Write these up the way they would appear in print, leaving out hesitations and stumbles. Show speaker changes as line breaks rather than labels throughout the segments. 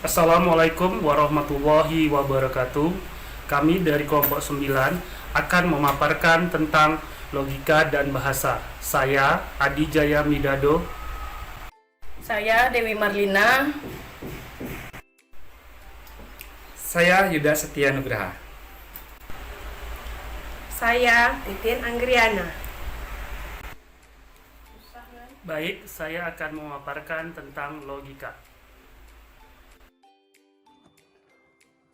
Assalamualaikum warahmatullahi wabarakatuh. Kami dari kelompok 9 akan memaparkan tentang logika dan bahasa. Saya Adi Jaya Midado.
Saya Dewi Marlina.
Saya Yuda Setia Nugraha.
Saya Titin Anggriana.
Baik, saya akan memaparkan tentang logika.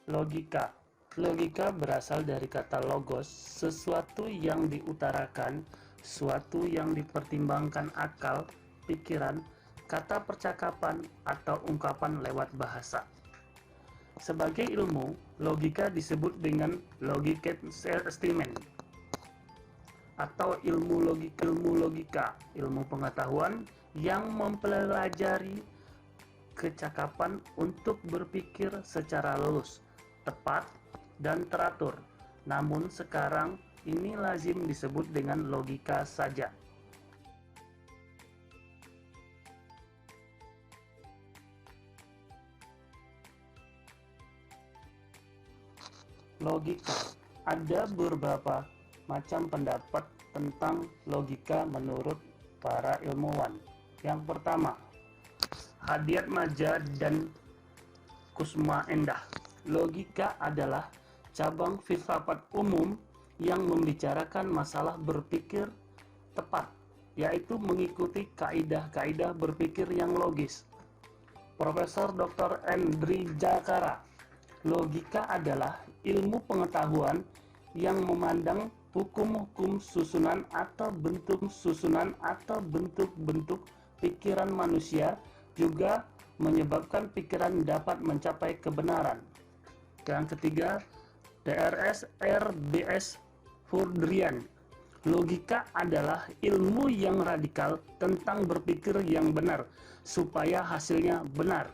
Logika berasal dari kata logos, sesuatu yang diutarakan, suatu yang dipertimbangkan akal, pikiran, kata percakapan, atau ungkapan lewat bahasa. Sebagai ilmu, logika disebut dengan logical statement atau ilmu logika, ilmu pengetahuan yang mempelajari kecakapan untuk berpikir secara lurus, tepat, dan teratur. Namun sekarang ini lazim disebut dengan logika saja. Logika. Ada beberapa macam pendapat tentang logika menurut para ilmuwan. Yang pertama, Hadiatmadja dan Kusma Endah. Logika adalah cabang filsafat umum yang membicarakan masalah berpikir tepat, yaitu mengikuti kaidah-kaidah berpikir yang logis. Profesor Dr. Andri Jakara. Logika adalah ilmu pengetahuan yang memandang hukum-hukum susunan atau bentuk-bentuk pikiran manusia, juga menyebabkan pikiran dapat mencapai kebenaran. Yang ketiga, Drs. R.B.S. Furdrian. Logika adalah ilmu yang radikal tentang berpikir yang benar supaya hasilnya benar.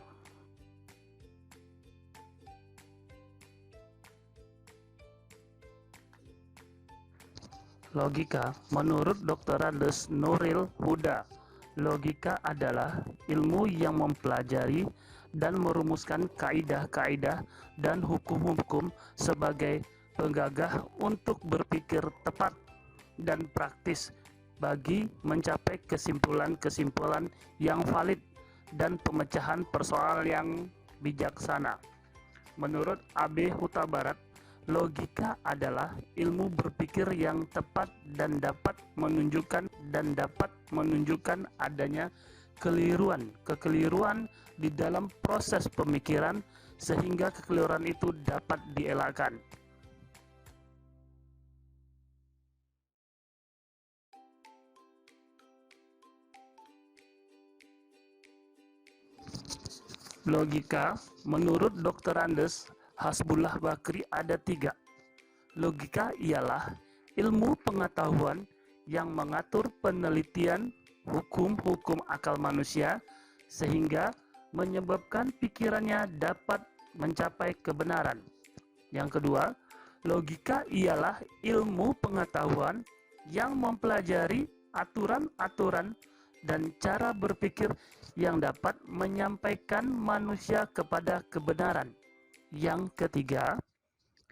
Logika menurut Dr. Rades Nuril Huda. Logika adalah ilmu yang mempelajari dan merumuskan kaidah-kaidah dan hukum-hukum sebagai penggagah untuk berpikir tepat dan praktis bagi mencapai kesimpulan-kesimpulan yang valid dan pemecahan persoalan yang bijaksana. Menurut A.B. Huta Barat, logika adalah ilmu berpikir yang tepat dan dapat menunjukkan adanya kekeliruan di dalam proses pemikiran sehingga kekeliruan itu dapat dielakkan. Logika menurut Dr. Andes Hasbullah Bakri ada 3. Logika ialah ilmu pengetahuan yang mengatur penelitian hukum-hukum akal manusia sehingga menyebabkan pikirannya dapat mencapai kebenaran. Yang kedua, logika ialah ilmu pengetahuan yang mempelajari aturan-aturan dan cara berpikir yang dapat menyampaikan manusia kepada kebenaran. Yang ketiga,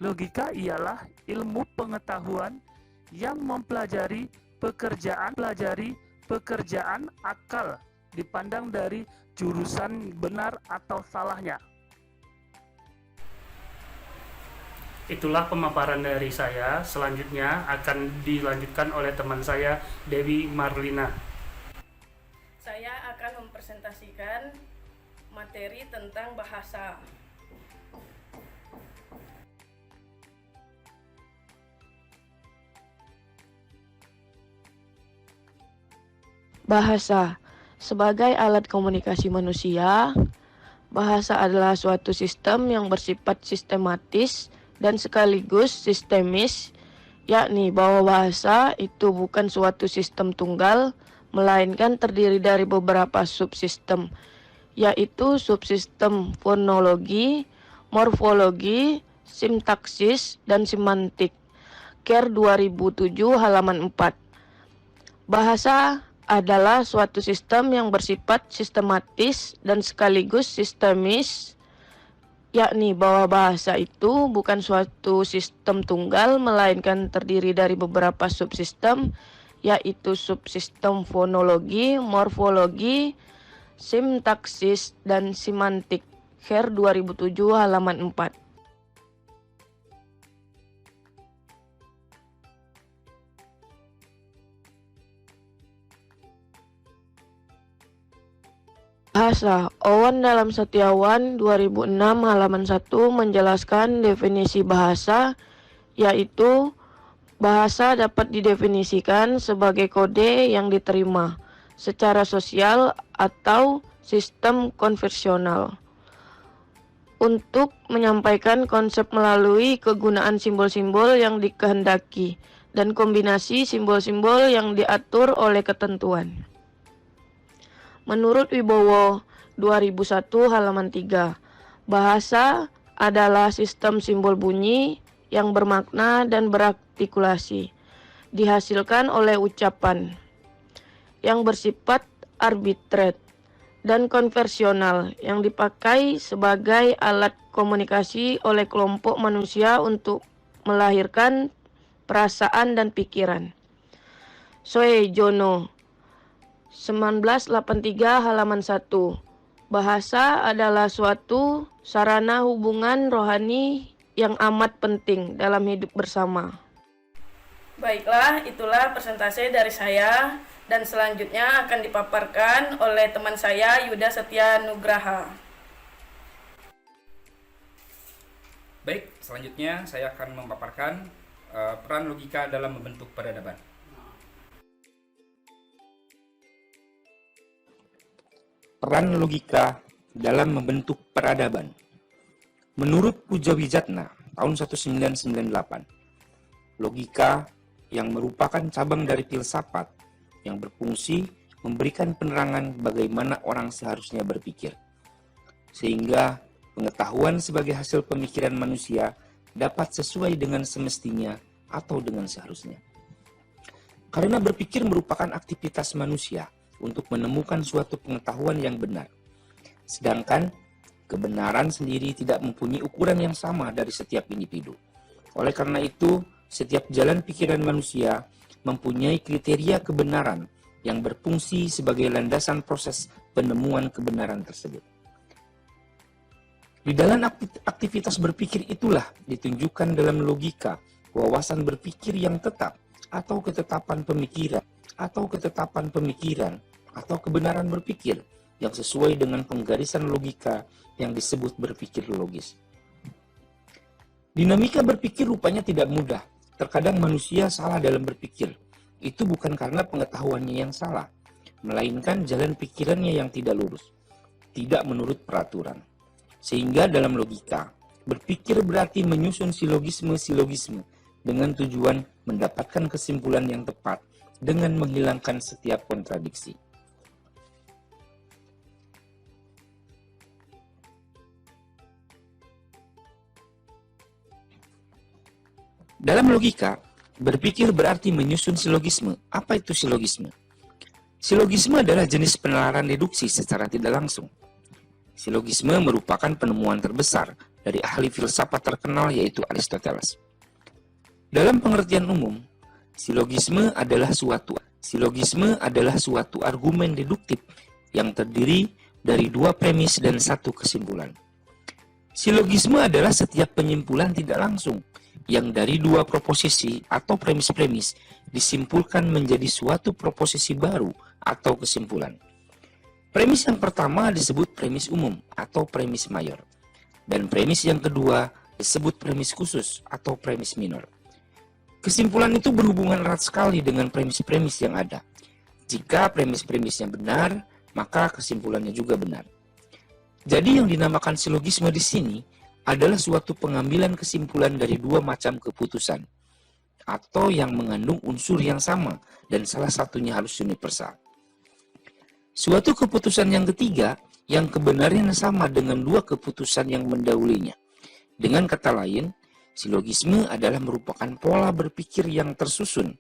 logika ialah ilmu pengetahuan yang mempelajari pekerjaan akal dipandang dari jurusan benar atau salahnya. Itulah pemaparan dari saya. Selanjutnya akan dilanjutkan oleh teman saya, Dewi Marlina.
Saya akan mempresentasikan materi tentang bahasa.
Bahasa sebagai alat komunikasi manusia, bahasa adalah suatu sistem yang bersifat sistematis dan sekaligus sistemis, yakni bahwa bahasa itu bukan suatu sistem tunggal, melainkan terdiri dari beberapa subsistem, yaitu subsistem fonologi, morfologi, sintaksis, dan semantik. Care 2007 halaman 4. Bahasa adalah suatu sistem yang bersifat sistematis dan sekaligus sistemis, yakni bahwa bahasa itu bukan suatu sistem tunggal, melainkan terdiri dari beberapa subsistem, yaitu subsistem fonologi, morfologi, sintaksis, dan semantik. Her 2007 halaman 4. Bahasa. Owen dalam Setiawan 2006 halaman 1 menjelaskan definisi bahasa, yaitu bahasa dapat didefinisikan sebagai kode yang diterima secara sosial atau sistem konvensional untuk menyampaikan konsep melalui kegunaan simbol-simbol yang dikehendaki dan kombinasi simbol-simbol yang diatur oleh ketentuan. Menurut Wibowo 2001 halaman 3, bahasa adalah sistem simbol bunyi yang bermakna dan berartikulasi, dihasilkan oleh ucapan yang bersifat arbitrer dan konvensional yang dipakai sebagai alat komunikasi oleh kelompok manusia untuk melahirkan perasaan dan pikiran. Soejono 1983 halaman 1. Bahasa adalah suatu sarana hubungan rohani yang amat penting dalam hidup bersama.
Baiklah, itulah presentasi dari saya dan selanjutnya akan dipaparkan oleh teman saya Yuda Setia Nugraha.
Baik, selanjutnya saya akan memaparkan peran logika dalam membentuk peradaban. Peran logika dalam membentuk peradaban. Menurut Pujawijatna tahun 1998, logika yang merupakan cabang dari filsafat yang berfungsi memberikan penerangan bagaimana orang seharusnya berpikir, sehingga pengetahuan sebagai hasil pemikiran manusia dapat sesuai dengan semestinya atau dengan seharusnya. Karena berpikir merupakan aktivitas manusia untuk menemukan suatu pengetahuan yang benar. Sedangkan kebenaran sendiri tidak mempunyai ukuran yang sama dari setiap individu. Oleh karena itu, setiap jalan pikiran manusia mempunyai kriteria kebenaran yang berfungsi sebagai landasan proses penemuan kebenaran tersebut. Di dalam aktivitas berpikir itulah ditunjukkan dalam logika wawasan berpikir yang tetap atau ketetapan pemikiran atau kebenaran berpikir yang sesuai dengan penggarisan logika yang disebut berpikir logis. Dinamika berpikir rupanya tidak mudah. Terkadang manusia salah dalam berpikir. Itu bukan karena pengetahuannya yang salah, melainkan jalan pikirannya yang tidak lurus, tidak menurut peraturan. Sehingga dalam logika, berpikir berarti menyusun silogisme-silogisme dengan tujuan mendapatkan kesimpulan yang tepat dengan menghilangkan setiap kontradiksi. Dalam logika, berpikir berarti menyusun silogisme. Apa itu silogisme? Silogisme adalah jenis penalaran deduksi secara tidak langsung. Silogisme merupakan penemuan terbesar dari ahli filsafat terkenal yaitu Aristoteles. Dalam pengertian umum, silogisme adalah suatu argumen deduktif yang terdiri dari dua premis dan satu kesimpulan. Silogisme adalah setiap penyimpulan tidak langsung yang dari dua proposisi atau premis-premis disimpulkan menjadi suatu proposisi baru atau kesimpulan. Premis yang pertama disebut premis umum atau premis mayor, dan premis yang kedua disebut premis khusus atau premis minor. Kesimpulan itu berhubungan erat sekali dengan premis-premis yang ada. Jika premis-premisnya benar, maka kesimpulannya juga benar. Jadi yang dinamakan silogisme di sini adalah suatu pengambilan kesimpulan dari dua macam keputusan, atau yang mengandung unsur yang sama dan salah satunya harus universal. Suatu keputusan yang ketiga yang kebenarannya sama dengan dua keputusan yang mendahulunya. Dengan kata lain, silogisme adalah merupakan pola berpikir yang tersusun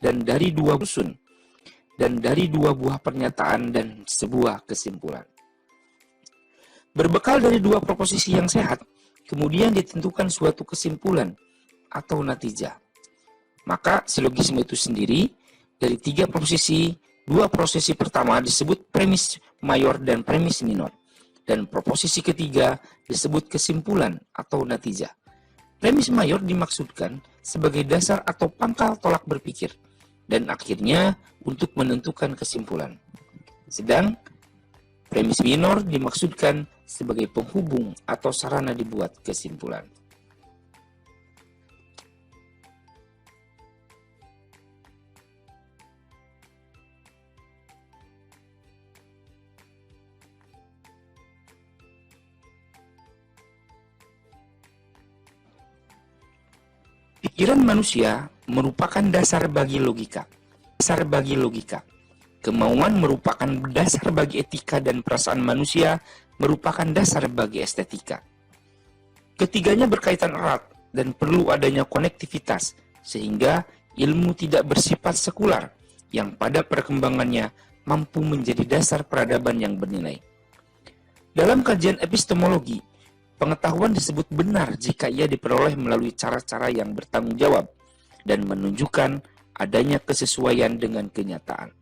dan dari dua buah pernyataan dan sebuah kesimpulan. Berbekal dari dua proposisi yang sehat, kemudian ditentukan suatu kesimpulan atau natijah. Maka silogisme itu sendiri dari tiga proposisi, dua proposisi pertama disebut premis mayor dan premis minor, dan proposisi ketiga disebut kesimpulan atau natijah. Premis mayor dimaksudkan sebagai dasar atau pangkal tolak berpikir, dan akhirnya untuk menentukan kesimpulan. Sedang premis minor dimaksudkan sebagai penghubung atau sarana dibuat kesimpulan. Pikiran manusia merupakan dasar bagi logika. Dasar bagi logika. Kemauan merupakan dasar bagi etika dan perasaan manusia merupakan dasar bagi estetika. Ketiganya berkaitan erat dan perlu adanya konektivitas sehingga ilmu tidak bersifat sekular yang pada perkembangannya mampu menjadi dasar peradaban yang bernilai. Dalam kajian epistemologi, pengetahuan disebut benar jika ia diperoleh melalui cara-cara yang bertanggung jawab dan menunjukkan adanya kesesuaian dengan kenyataan.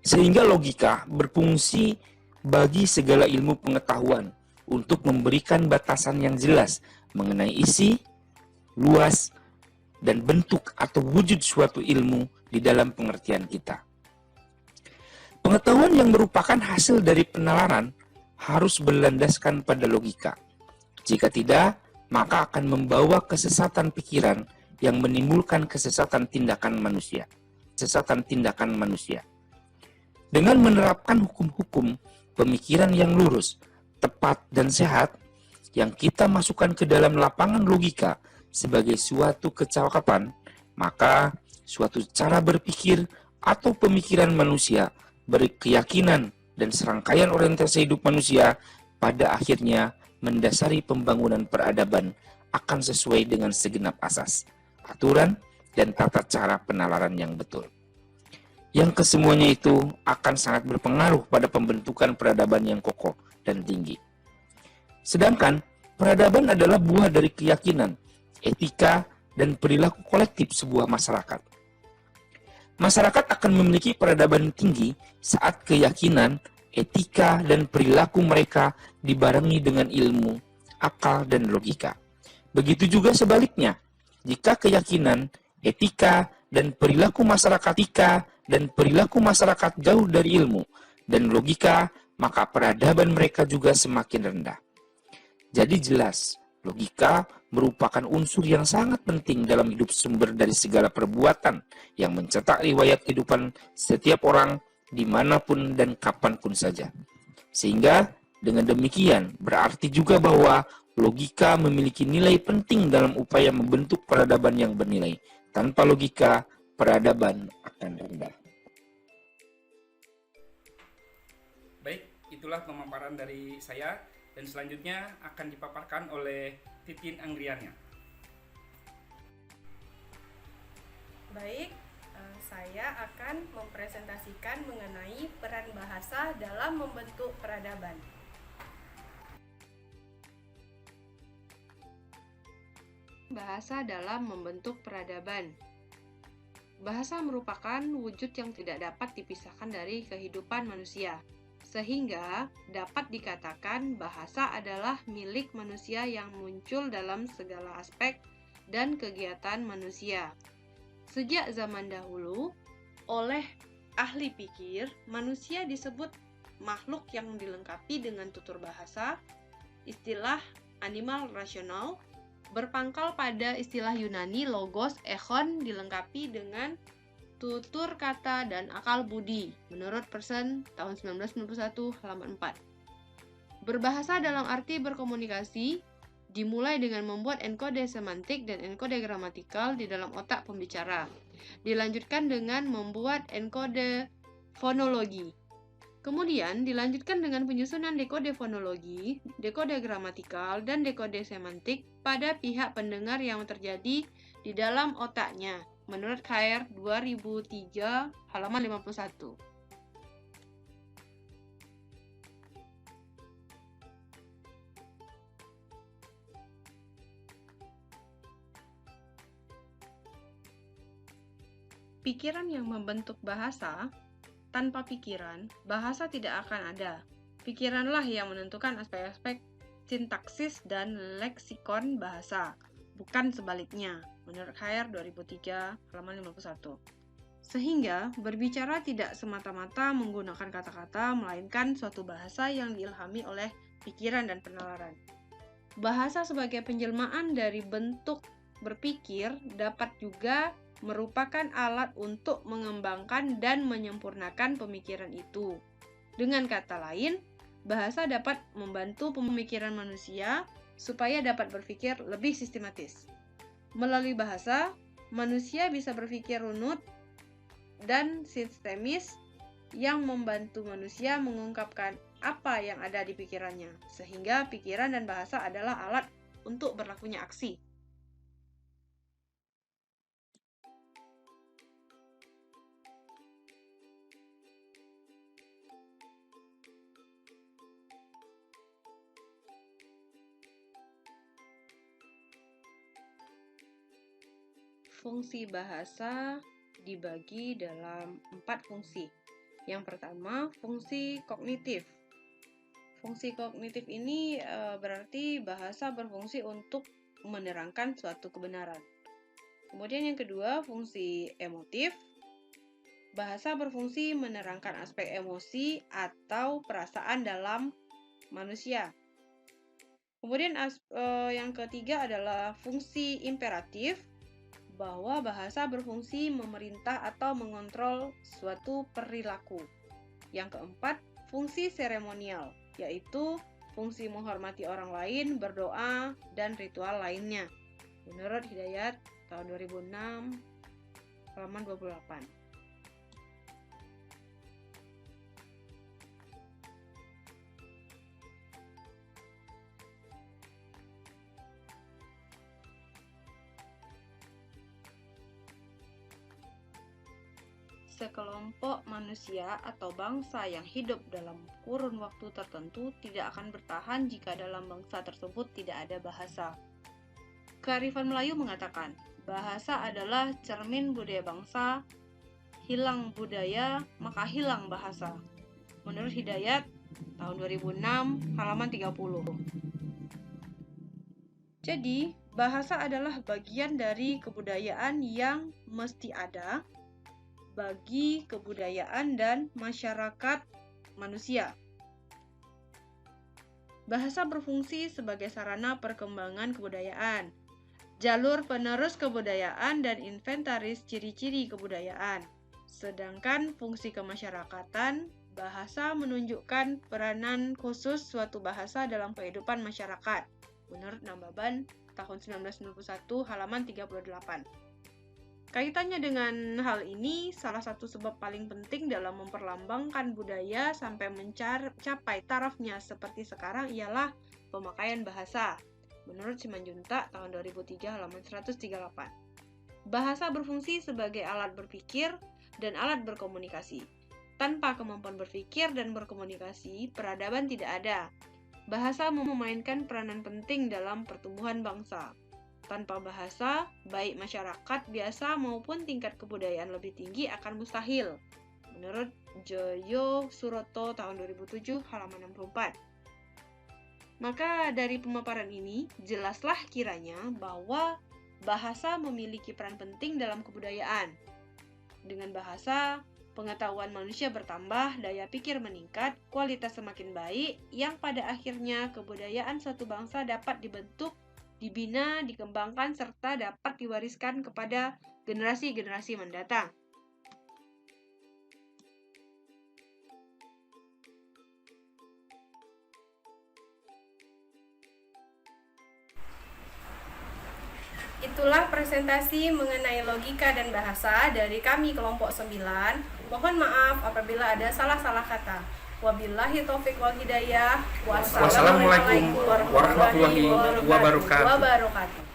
Sehingga logika berfungsi bagi segala ilmu pengetahuan untuk memberikan batasan yang jelas mengenai isi, luas, dan bentuk atau wujud suatu ilmu di dalam pengertian kita. Pengetahuan yang merupakan hasil dari penalaran harus berlandaskan pada logika. Jika tidak, maka akan membawa kesesatan pikiran yang menimbulkan kesesatan tindakan manusia. Kesesatan tindakan manusia. Dengan menerapkan hukum-hukum pemikiran yang lurus, tepat, dan sehat, yang kita masukkan ke dalam lapangan logika sebagai suatu kecakapan, maka suatu cara berpikir atau pemikiran manusia, berkeyakinan, dan serangkaian orientasi hidup manusia pada akhirnya mendasari pembangunan peradaban akan sesuai dengan segenap asas, aturan, dan tata cara penalaran yang betul. Yang kesemuanya itu akan sangat berpengaruh pada pembentukan peradaban yang kokoh dan tinggi. Sedangkan peradaban adalah buah dari keyakinan, etika, dan perilaku kolektif sebuah masyarakat. Masyarakat akan memiliki peradaban tinggi saat keyakinan, etika, dan perilaku mereka dibarengi dengan ilmu, akal, dan logika. Begitu juga sebaliknya, jika keyakinan, etika, dan perilaku masyarakat jauh dari ilmu dan logika, maka peradaban mereka juga semakin rendah. Jadi jelas, logika merupakan unsur yang sangat penting dalam hidup, sumber dari segala perbuatan yang mencetak riwayat kehidupan setiap orang dimanapun dan kapanpun saja. Sehingga dengan demikian berarti juga bahwa logika memiliki nilai penting dalam upaya membentuk peradaban yang bernilai. Tanpa logika, peradaban akan rendah.
Baik, itulah pemaparan dari saya, dan selanjutnya akan dipaparkan oleh Titin Anggriana.
Baik, saya akan mempresentasikan mengenai peran bahasa dalam membentuk peradaban. Bahasa dalam membentuk peradaban. Bahasa merupakan wujud yang tidak dapat dipisahkan dari kehidupan manusia, sehingga dapat dikatakan bahasa adalah milik manusia yang muncul dalam segala aspek dan kegiatan manusia. Sejak zaman dahulu, oleh ahli pikir, manusia disebut makhluk yang dilengkapi dengan tutur bahasa, istilah animal rasional, berpangkal pada istilah Yunani logos, echon, dilengkapi dengan tutur kata dan akal budi, menurut Person tahun 1991 halaman 4. Berbahasa dalam arti berkomunikasi dimulai dengan membuat enkode semantik dan enkode gramatikal di dalam otak pembicara. Dilanjutkan dengan membuat enkode fonologi. Kemudian dilanjutkan dengan penyusunan dekode fonologi, dekode gramatikal, dan dekode semantik pada pihak pendengar yang terjadi di dalam otaknya, menurut KR 2003 halaman 51. pikiran yang membentuk bahasa. Tanpa pikiran, bahasa tidak akan ada. Pikiranlah yang menentukan aspek-aspek sintaksis dan leksikon bahasa, bukan sebaliknya, menurut Hayer 2003, halaman 51. Sehingga, berbicara tidak semata-mata menggunakan kata-kata, melainkan suatu bahasa yang diilhami oleh pikiran dan penalaran. Bahasa sebagai penjelmaan dari bentuk berpikir dapat juga merupakan alat untuk mengembangkan dan menyempurnakan pemikiran itu. Dengan kata lain, bahasa dapat membantu pemikiran manusia supaya dapat berpikir lebih sistematis. Melalui bahasa, manusia bisa berpikir runut dan sistemis yang membantu manusia mengungkapkan apa yang ada di pikirannya, sehingga pikiran dan bahasa adalah alat untuk berlakunya aksi. Fungsi bahasa dibagi dalam 4 fungsi. Yang pertama, fungsi kognitif. Fungsi kognitif ini berarti bahasa berfungsi untuk menerangkan suatu kebenaran. Kemudian yang kedua, fungsi emotif. Bahasa berfungsi menerangkan aspek emosi atau perasaan dalam manusia. Kemudian yang ketiga adalah fungsi imperatif, bahwa bahasa berfungsi memerintah atau mengontrol suatu perilaku. Yang keempat, fungsi seremonial, yaitu fungsi menghormati orang lain, berdoa, dan ritual lainnya. Menurut Hidayat tahun 2006, halaman 28. Sekelompok manusia atau bangsa yang hidup dalam kurun waktu tertentu tidak akan bertahan jika dalam bangsa tersebut tidak ada bahasa. Kearifan Melayu mengatakan, bahasa adalah cermin budaya bangsa, hilang budaya maka hilang bahasa. Menurut Hidayat tahun 2006, halaman 30. Jadi, bahasa adalah bagian dari kebudayaan yang mesti ada bagi kebudayaan dan masyarakat manusia. Bahasa berfungsi sebagai sarana perkembangan kebudayaan, jalur penerus kebudayaan dan inventaris ciri-ciri kebudayaan. Sedangkan fungsi kemasyarakatan, bahasa menunjukkan peranan khusus suatu bahasa dalam kehidupan masyarakat. Menurut Nambaban tahun 1991, halaman 38. Kaitannya dengan hal ini, salah satu sebab paling penting dalam memperlambangkan budaya sampai mencapai tarafnya seperti sekarang ialah pemakaian bahasa. Menurut Simanjuntak tahun 2003, halaman 138. Bahasa berfungsi sebagai alat berpikir dan alat berkomunikasi. Tanpa kemampuan berpikir dan berkomunikasi, peradaban tidak ada. Bahasa memainkan peranan penting dalam pertumbuhan bangsa. Tanpa bahasa, baik masyarakat biasa maupun tingkat kebudayaan lebih tinggi akan mustahil. Menurut Joyo Suroto tahun 2007, halaman 64. Maka dari pemaparan ini, jelaslah kiranya bahwa bahasa memiliki peran penting dalam kebudayaan. Dengan bahasa, pengetahuan manusia bertambah, daya pikir meningkat, kualitas semakin baik, yang pada akhirnya kebudayaan suatu bangsa dapat dibentuk, dibina, dikembangkan, serta dapat diwariskan kepada generasi-generasi mendatang.
Itulah presentasi mengenai logika dan bahasa dari kami kelompok 9. Mohon maaf apabila ada salah-salah kata. Wabillahi taufiq wal hidayah. Wassalamualaikum warahmatullahi wabarakatuh.